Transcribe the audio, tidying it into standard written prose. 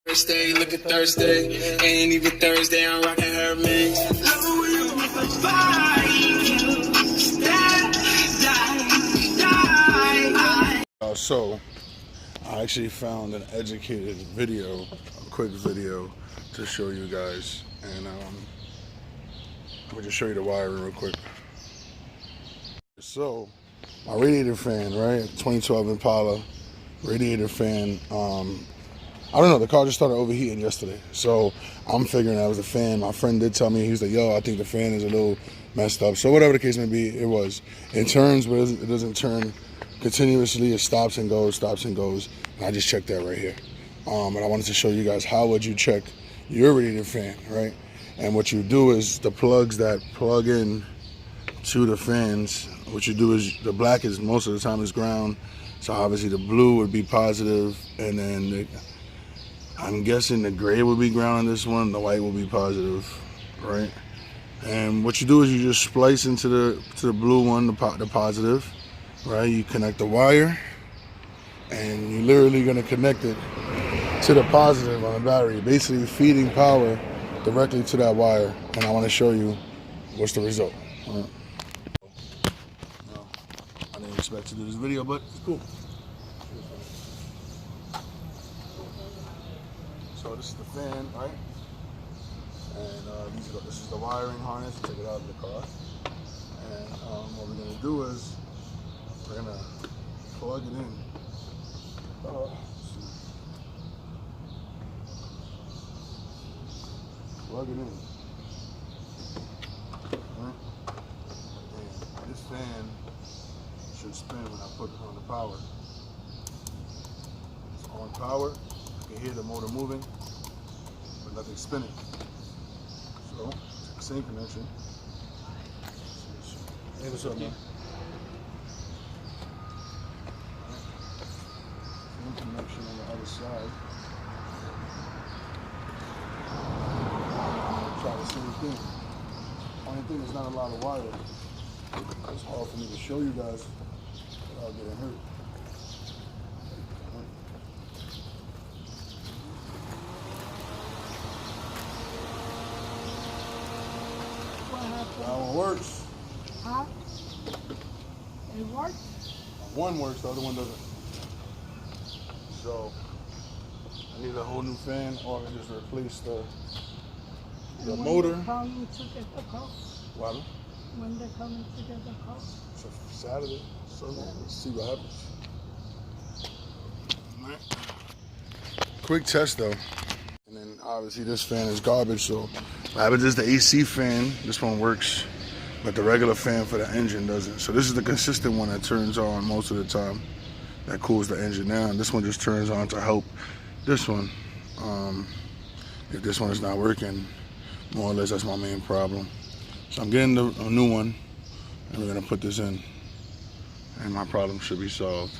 Thursday, look at Thursday. Ain't even Thursday, I'm rocking her mix. So, I actually found an educated video, a quick video to show you guys. And let me just show you the wiring real quick. So, my radiator fan, right? 2012 Impala radiator fan. I don't know, the car just started overheating yesterday. So I'm figuring that was the fan. My friend did tell me, he was like, yo, I think the fan is a little messed up. So whatever the case may be, it was. It turns, but it doesn't turn continuously. It stops and goes, stops and goes. And I just checked that right here. And I wanted to show you guys how would you check your radiator fan, right? And what you do is the plugs that plug in to the fans, what you do is the black is most of the time is ground. So obviously the blue would be positive, and then I'm guessing the gray will be ground on this one, the white will be positive, right? And what you do is you just splice into the blue one, the positive, right? You connect the wire, and you're literally gonna connect it to the positive on the battery, basically feeding power directly to that wire. And I want to show you what's the result. Right. I didn't expect to do this video, but it's cool. So this is the fan, right? And this is the wiring harness. Take it out of the car. And what we're gonna do is we're gonna plug it in. Plug it in. Right? And this fan should spin when I put it on the power. It's on power. You can hear the motor moving, but nothing spinning. So, same connection. Hey, what's up, man? Same connection on the other side. Try the same thing. Only thing is not a lot of wire. It's hard for me to show you guys without getting hurt. That one works. Huh? It works? One works, the other one doesn't. So I need a whole new fan, or I can just replace the motor. When they coming to get the car? What? When they coming to get the car? It's a Saturday, so let's see what happens. All right. Quick test though. And then obviously this fan is garbage, so what happens is the AC fan, this one works, but the regular fan for the engine doesn't. So this is the consistent one that turns on most of the time, that cools the engine down. This one just turns on to help this one. If this one is not working, more or less that's my main problem. So I'm getting a new one, and we're gonna put this in, and my problem should be solved.